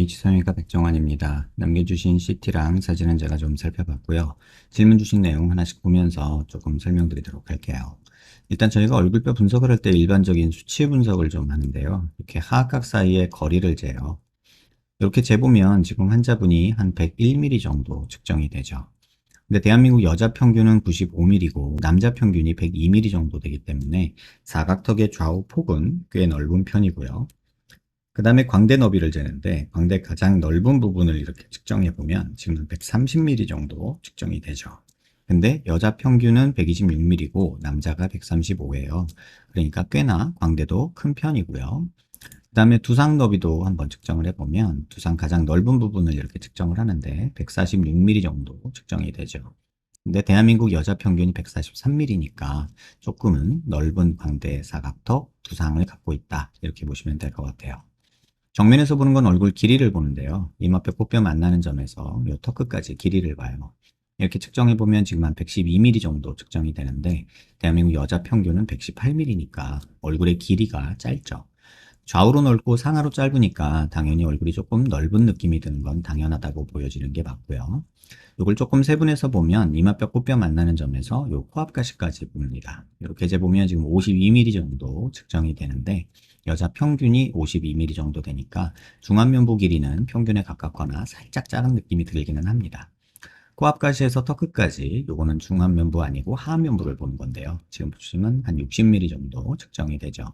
H성형외과 백정환입니다. 남겨주신 CT랑 사진은 제가 좀 살펴봤고요. 질문 주신 내용 하나씩 보면서 조금 설명드리도록 할게요. 일단 저희가 얼굴뼈 분석을 할 때 일반적인 수치 분석을 좀 하는데요. 이렇게 하악각 사이의 거리를 재요. 이렇게 재보면 지금 환자분이 한 101mm 정도 측정이 되죠. 근데 대한민국 여자 평균은 95mm고 남자 평균이 102mm 정도 되기 때문에 사각턱의 좌우 폭은 꽤 넓은 편이고요. 그 다음에 광대 너비를 재는데 광대 가장 넓은 부분을 이렇게 측정해 보면 지금 130mm 정도 측정이 되죠. 근데 여자 평균은 126mm고 남자가 135예요. 그러니까 꽤나 광대도 큰 편이고요. 그 다음에 두상 너비도 한번 측정을 해보면 두상 가장 넓은 부분을 이렇게 측정을 하는데 146mm 정도 측정이 되죠. 근데 대한민국 여자 평균이 143mm니까 조금은 넓은 광대 사각턱 두상을 갖고 있다. 이렇게 보시면 될 것 같아요. 정면에서 보는 건 얼굴 길이를 보는데요. 이마뼈 코뼈 만나는 점에서 이 턱 끝까지 길이를 봐요. 이렇게 측정해 보면 지금 한 112mm 정도 측정이 되는데 대한민국 여자 평균은 118mm니까 얼굴의 길이가 짧죠. 좌우로 넓고 상하로 짧으니까 당연히 얼굴이 조금 넓은 느낌이 드는 건 당연하다고 보여지는 게 맞고요. 이걸 조금 세분해서 보면 이마뼈 코뼈 만나는 점에서 요 코앞가시까지 봅니다. 이렇게 재보면 지금 52mm 정도 측정이 되는데 여자 평균이 52mm 정도 되니까 중안면부 길이는 평균에 가깝거나 살짝 작은 느낌이 들기는 합니다. 코앞가시에서 턱 끝까지 요거는 중안면부 아니고 하안면부를 보는 건데요. 지금 보시면 한 60mm 정도 측정이 되죠.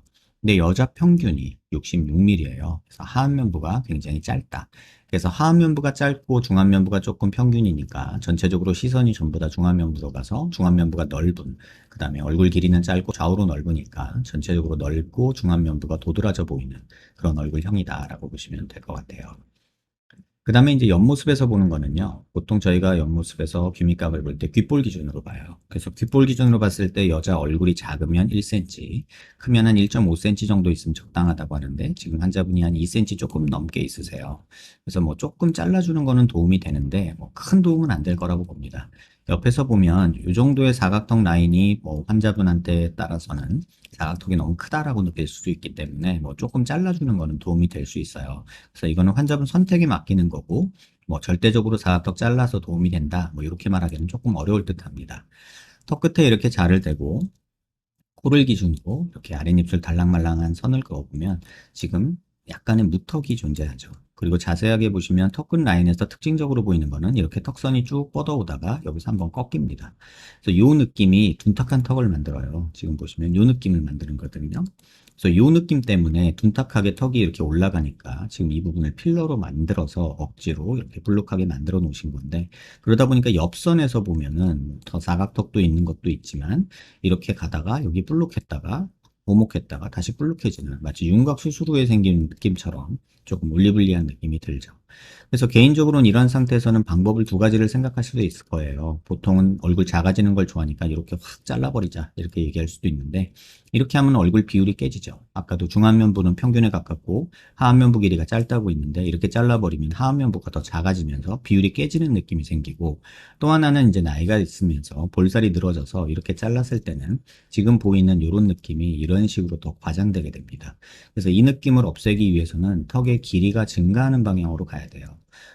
근데 여자 평균이 66mm예요. 그래서 하안면부가 굉장히 짧다. 그래서 하안면부가 짧고 중안면부가 조금 평균이니까 전체적으로 시선이 전부 다 중안면부로 가서 중안면부가 넓은, 그 다음에 얼굴 길이는 짧고 좌우로 넓으니까 전체적으로 넓고 중안면부가 도드라져 보이는 그런 얼굴형이다라고 보시면 될 것 같아요. 그 다음에 이제 옆모습에서 보는 거는요. 보통 저희가 옆모습에서 귀밑각을 볼 때 귓볼 기준으로 봐요. 그래서 귓볼 기준으로 봤을 때 여자 얼굴이 작으면 1cm, 크면 한 1.5cm 정도 있으면 적당하다고 하는데 지금 환자분이 한 2cm 조금 넘게 있으세요. 그래서 뭐 조금 잘라주는 거는 도움이 되는데 뭐 큰 도움은 안 될 거라고 봅니다. 옆에서 보면 이 정도의 사각턱 라인이 뭐 환자분한테 따라서는 사각턱이 너무 크다라고 느낄 수도 있기 때문에 뭐 조금 잘라주는 거는 도움이 될 수 있어요. 그래서 이거는 환자분 선택에 맡기는 거고 뭐 절대적으로 사각턱 잘라서 도움이 된다 뭐 이렇게 말하기는 조금 어려울 듯 합니다. 턱 끝에 이렇게 자를 대고 코를 기준으로 이렇게 아랫입술 달랑말랑한 선을 그어보면 지금 약간의 무턱이 존재하죠. 그리고 자세하게 보시면 턱끝 라인에서 특징적으로 보이는 거는 이렇게 턱선이 쭉 뻗어오다가 여기서 한번 꺾입니다. 그래서 이 느낌이 둔탁한 턱을 만들어요. 지금 보시면 이 느낌을 만드는 거거든요. 그래서 이 느낌 때문에 둔탁하게 턱이 이렇게 올라가니까 지금 이 부분을 필러로 만들어서 억지로 이렇게 볼록하게 만들어 놓으신 건데 그러다 보니까 옆선에서 보면은 더 사각턱도 있는 것도 있지만 이렇게 가다가 여기 볼록했다가 오목했다가 다시 볼록해지는 마치 윤곽 수술 후에 생긴 느낌처럼 조금 올리블리한 느낌이 들죠. 그래서 개인적으로는 이런 상태에서는 방법을 두 가지를 생각하실 수 있을 거예요. 보통은 얼굴 작아지는 걸 좋아하니까 이렇게 확 잘라버리자 이렇게 얘기할 수도 있는데 이렇게 하면 얼굴 비율이 깨지죠. 아까도 중안면부는 평균에 가깝고 하안면부 길이가 짧다고 했는데 이렇게 잘라버리면 하안면부가 더 작아지면서 비율이 깨지는 느낌이 생기고 또 하나는 이제 나이가 있으면서 볼살이 늘어져서 이렇게 잘랐을 때는 지금 보이는 이런 느낌이 이런 식으로 더 과장되게 됩니다. 그래서 이 느낌을 없애기 위해서는 턱의 길이가 증가하는 방향으로 가야 돼요.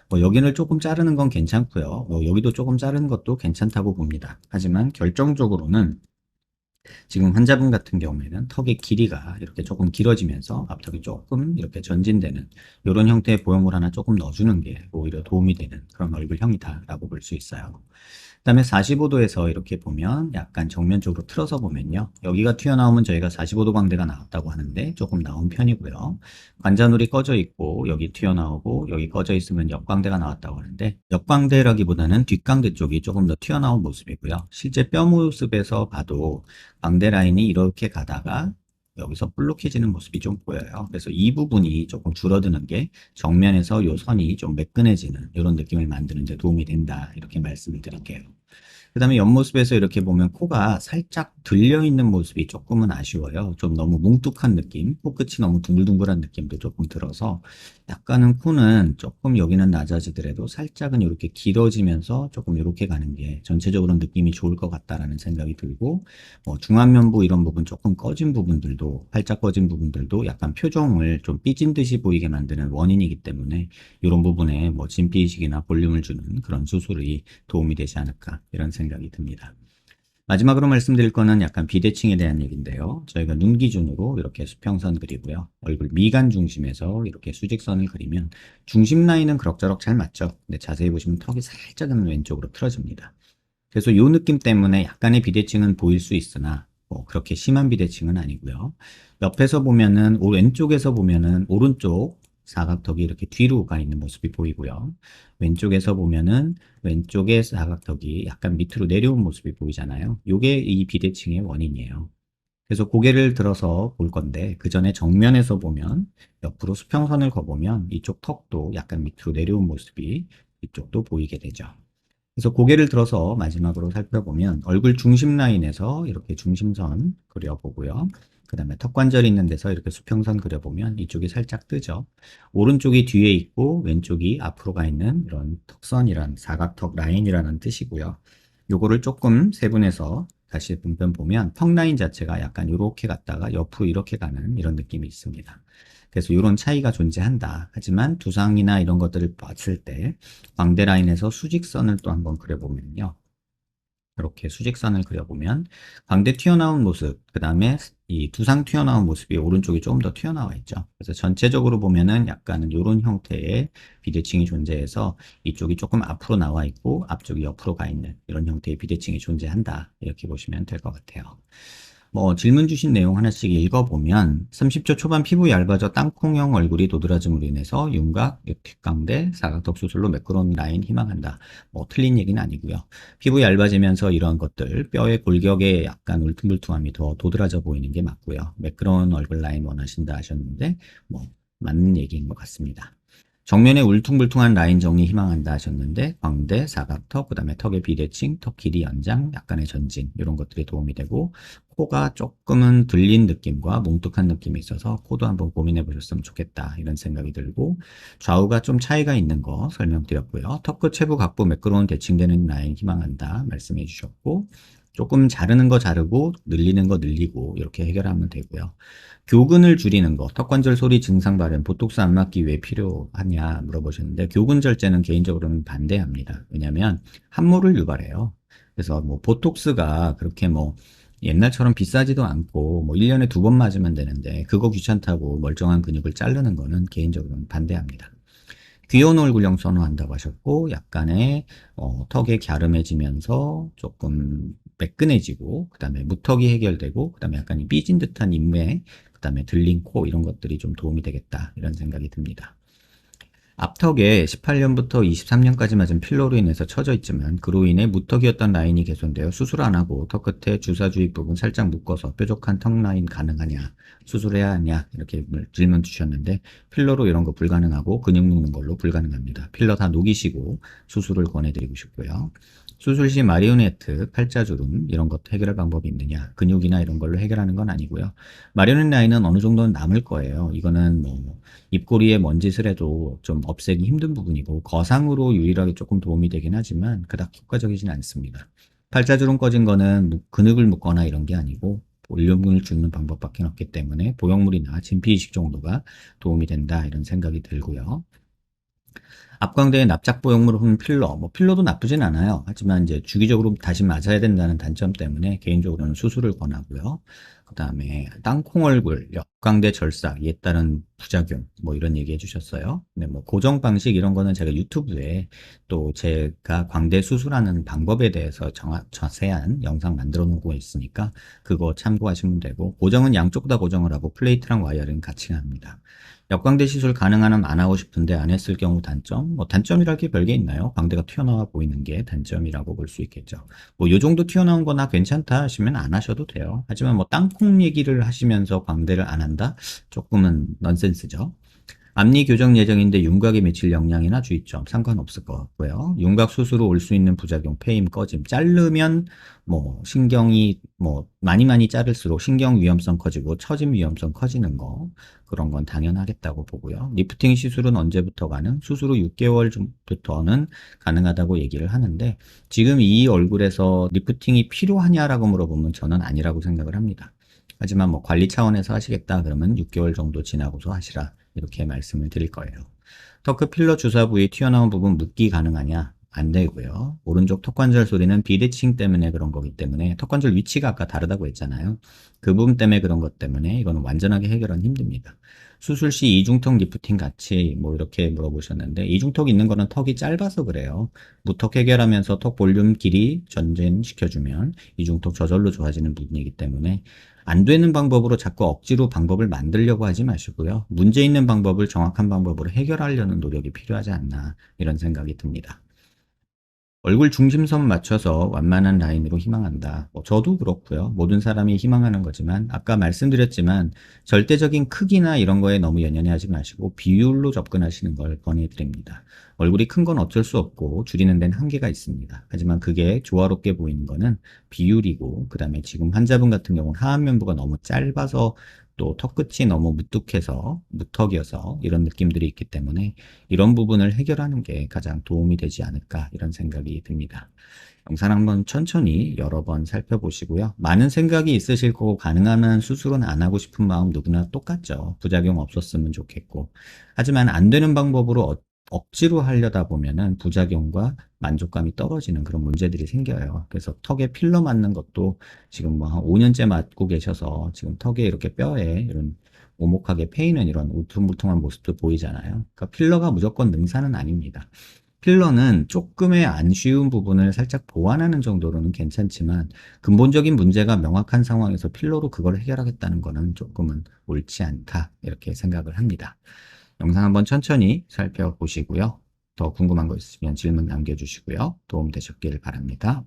뭐 여기를 조금 자르는 건 괜찮고요. 뭐 여기도 조금 자르는 것도 괜찮다고 봅니다. 하지만 결정적으로는 지금 환자분 같은 경우에는 턱의 길이가 이렇게 조금 길어지면서 앞턱이 조금 이렇게 전진되는 이런 형태의 보형물 하나 조금 넣어주는 게 오히려 도움이 되는 그런 얼굴형이다라고 볼 수 있어요. 그다음에 45도에서 이렇게 보면 약간 정면쪽으로 틀어서 보면요. 여기가 튀어나오면 저희가 45도 광대가 나왔다고 하는데 조금 나온 편이고요. 관자놀이 꺼져 있고 여기 튀어나오고 여기 꺼져 있으면 옆광대가 나왔다고 하는데 옆광대라기보다는 뒷광대 쪽이 조금 더 튀어나온 모습이고요. 실제 뼈 모습에서 봐도 광대 라인이 이렇게 가다가 여기서 볼록해지는 모습이 좀 보여요. 그래서 이 부분이 조금 줄어드는 게 정면에서 요 선이 좀 매끈해지는 이런 느낌을 만드는 데 도움이 된다. 이렇게 말씀을 드릴게요. 그다음에 옆모습에서 이렇게 보면 코가 살짝 들려있는 모습이 조금은 아쉬워요. 좀 너무 뭉툭한 느낌, 코끝이 너무 둥글둥글한 느낌도 조금 들어서 약간은 코는 조금 여기는 낮아지더라도 살짝은 이렇게 길어지면서 조금 이렇게 가는 게 전체적으로 느낌이 좋을 것 같다라는 생각이 들고 중안면부 이런 부분 조금 꺼진 부분들도 활짝 꺼진 부분들도 약간 표정을 좀 삐진 듯이 보이게 만드는 원인이기 때문에 이런 부분에 뭐 진피 이식이나 볼륨을 주는 그런 수술이 도움이 되지 않을까 이런 생각이 듭니다. 마지막으로 말씀드릴 거는 약간 비대칭에 대한 얘기인데요. 저희가 눈 기준으로 이렇게 수평선 그리고요. 얼굴 미간 중심에서 이렇게 수직선을 그리면 중심 라인은 그럭저럭 잘 맞죠. 근데 자세히 보시면 턱이 살짝은 왼쪽으로 틀어집니다. 그래서 이 느낌 때문에 약간의 비대칭은 보일 수 있으나 그렇게 심한 비대칭은 아니고요. 옆에서 보면은 왼쪽에서 보면은 오른쪽 사각턱이 이렇게 뒤로 가 있는 모습이 보이고요. 왼쪽에서 보면은 왼쪽의 사각턱이 약간 밑으로 내려온 모습이 보이잖아요. 이게 이 비대칭의 원인이에요. 그래서 고개를 들어서 볼 건데 그 전에 정면에서 보면 옆으로 수평선을 그어보면 이쪽 턱도 약간 밑으로 내려온 모습이 이쪽도 보이게 되죠. 그래서 고개를 들어서 마지막으로 살펴보면 얼굴 중심 라인에서 이렇게 중심선 그려보고요. 그 다음에 턱관절 있는 데서 이렇게 수평선 그려보면 이쪽이 살짝 뜨죠. 오른쪽이 뒤에 있고 왼쪽이 앞으로 가 있는 이런 턱선이란 사각턱 라인이라는 뜻이고요. 요거를 조금 세분해서 다시 분편 보면 턱 라인 자체가 약간 이렇게 갔다가 옆으로 이렇게 가는 이런 느낌이 있습니다. 그래서 이런 차이가 존재한다. 하지만 두상이나 이런 것들을 봤을 때 광대 라인에서 수직선을 또 한번 그려보면요. 이렇게 수직선을 그려보면 광대 튀어나온 모습, 그 다음에 이 두상 튀어나온 모습이 오른쪽이 조금 더 튀어나와 있죠. 그래서 전체적으로 보면은 약간은 이런 형태의 비대칭이 존재해서 이쪽이 조금 앞으로 나와 있고 앞쪽이 옆으로 가 있는 이런 형태의 비대칭이 존재한다. 이렇게 보시면 될 것 같아요. 질문 주신 내용 하나씩 읽어보면 30초 초반 피부 얇아져 땅콩형 얼굴이 도드라짐으로 인해서 윤곽, 뒷광대, 사각턱 수술로 매끄러운 라인 희망한다. 틀린 얘기는 아니고요. 피부 얇아지면서 이런 것들, 뼈의 골격에 약간 울퉁불퉁함이 더 도드라져 보이는 게 맞고요. 매끄러운 얼굴 라인 원하신다 하셨는데 맞는 얘기인 것 같습니다. 정면에 울퉁불퉁한 라인 정리 희망한다 하셨는데 광대, 사각턱, 그 다음에 턱의 비대칭, 턱 길이 연장, 약간의 전진 이런 것들이 도움이 되고 코가 조금은 들린 느낌과 뭉툭한 느낌이 있어서 코도 한번 고민해 보셨으면 좋겠다 이런 생각이 들고 좌우가 좀 차이가 있는 거 설명드렸고요. 턱끝 최부 각부 매끄러운 대칭되는 라인 희망한다 말씀해 주셨고 조금 자르는 거 자르고 늘리는 거 늘리고 이렇게 해결하면 되고요. 교근을 줄이는 거, 턱관절 소리 증상 발현, 보톡스 안 맞기 왜 필요하냐 물어보셨는데 교근 절제는 개인적으로는 반대합니다. 왜냐하면 함몰을 유발해요. 그래서 보톡스가 그렇게 옛날처럼 비싸지도 않고 1년에 2번 맞으면 되는데 그거 귀찮다고 멀쩡한 근육을 자르는 거는 개인적으로는 반대합니다. 귀여운 얼굴형 선호한다고 하셨고 약간의 턱이 갸름해지면서 조금 매끈해지고 그 다음에 무턱이 해결되고 그 다음에 약간 삐진 듯한 인매 그 다음에 들린 코 이런 것들이 좀 도움이 되겠다 이런 생각이 듭니다. 앞턱에 18년부터 23년까지 맞은 필러로 인해서 처져 있지만 그로 인해 무턱이었던 라인이 개선되어 수술 안 하고 턱 끝에 주사 주입 부분 살짝 묶어서 뾰족한 턱 라인 가능하냐 수술해야 하냐 이렇게 질문 주셨는데 필러로 이런 거 불가능하고 근육 묶는 걸로 불가능합니다. 필러 다 녹이시고 수술을 권해드리고 싶고요. 수술 시 마리오네트, 팔자주름 이런 것 해결할 방법이 있느냐 근육이나 이런 걸로 해결하는 건 아니고요. 마리오네트 라인은 어느 정도는 남을 거예요. 이거는 입꼬리에 먼 짓을 해도 좀 없애기 힘든 부분이고 거상으로 유일하게 조금 도움이 되긴 하지만 그닥 효과적이진 않습니다. 팔자주름 꺼진 거는 근육을 묶거나 이런 게 아니고 볼륨을 주는 방법밖에 없기 때문에 보형물이나 진피 이식 정도가 도움이 된다 이런 생각이 들고요. 앞광대에 납작 보형물 혹은 필러, 필러도 나쁘진 않아요. 하지만 이제 주기적으로 다시 맞아야 된다는 단점 때문에 개인적으로는 수술을 권하고요. 그 다음에 땅콩 얼굴, 역광대 절삭, 이에 따른 부작용, 이런 얘기 해주셨어요. 근데 고정 방식 이런 거는 제가 유튜브에 또 제가 광대 수술하는 방법에 대해서 자세한 영상 만들어 놓고 있으니까 그거 참고하시면 되고 고정은 양쪽 다 고정을 하고 플레이트랑 와이어링 같이 합니다. 역광대 시술 가능하면 안 하고 싶은데 안 했을 경우 단점? 단점이랄 게 별게 있나요? 광대가 튀어나와 보이는 게 단점이라고 볼 수 있겠죠. 요 정도 튀어나온 거나 괜찮다 하시면 안 하셔도 돼요. 하지만 땅콩 얘기를 하시면서 광대를 안 한다? 조금은 넌센스죠. 앞니 교정 예정인데 윤곽에 미칠 영향이나 주의점 상관없을 것 같고요. 윤곽 수술로 올 수 있는 부작용, 폐임, 꺼짐. 자르면 뭐 신경이 뭐 많이 자를수록 신경 위험성 커지고 처짐 위험성 커지는 거, 그런 건 당연하겠다고 보고요. 리프팅 시술은 언제부터 가능? 수술 후 6개월 전부터는 가능하다고 얘기를 하는데, 지금 이 얼굴에서 리프팅이 필요하냐라고 물어보면 저는 아니라고 생각을 합니다. 하지만 뭐 관리 차원에서 하시겠다 그러면 6개월 정도 지나고서 하시라, 이렇게 말씀을 드릴 거예요. 턱끝 필러 주사 부위 튀어나온 부분 묶기 가능하냐? 안 되고요. 오른쪽 턱관절 소리는 비대칭 때문에 그런 거기 때문에, 턱관절 위치가 아까 다르다고 했잖아요. 그 부분 때문에 그런 것 때문에 이거는 완전하게 해결은 힘듭니다. 수술 시 이중턱 리프팅 같이 뭐 이렇게 물어보셨는데, 이중턱 있는 거는 턱이 짧아서 그래요. 무턱 해결하면서 턱 볼륨 길이 전진시켜주면 이중턱 저절로 좋아지는 부분이기 때문에, 안 되는 방법으로 자꾸 억지로 방법을 만들려고 하지 마시고요. 문제 있는 방법을 정확한 방법으로 해결하려는 노력이 필요하지 않나, 이런 생각이 듭니다. 얼굴 중심선 맞춰서 완만한 라인으로 희망한다. 저도 그렇고요. 모든 사람이 희망하는 거지만, 아까 말씀드렸지만 절대적인 크기나 이런 거에 너무 연연해 하지 마시고 비율로 접근하시는 걸 권해드립니다. 얼굴이 큰 건 어쩔 수 없고 줄이는 데는 한계가 있습니다. 하지만 그게 조화롭게 보이는 거는 비율이고, 그 다음에 지금 환자분 같은 경우는 하안면부가 너무 짧아서 또 턱끝이 너무 무뚝해서 무턱이어서 이런 느낌들이 있기 때문에, 이런 부분을 해결하는 게 가장 도움이 되지 않을까, 이런 생각이 듭니다. 영상 한번 천천히 여러 번 살펴보시고요. 많은 생각이 있으실 거고 가능하면 수술은 안 하고 싶은 마음 누구나 똑같죠. 부작용 없었으면 좋겠고. 하지만 안 되는 방법으로 억지로 하려다 보면은 부작용과 만족감이 떨어지는 그런 문제들이 생겨요. 그래서 턱에 필러 맞는 것도 지금 뭐 한 5년째 맞고 계셔서 지금 턱에 이렇게 뼈에 이런 오목하게 패이는 이런 울퉁불퉁한 모습도 보이잖아요. 그러니까 필러가 무조건 능사는 아닙니다. 필러는 조금의 안 쉬운 부분을 살짝 보완하는 정도로는 괜찮지만, 근본적인 문제가 명확한 상황에서 필러로 그걸 해결하겠다는 거는 조금은 옳지 않다, 이렇게 생각을 합니다. 영상 한번 천천히 살펴보시고요. 더 궁금한 거 있으면 질문 남겨주시고요. 도움 되셨길 바랍니다.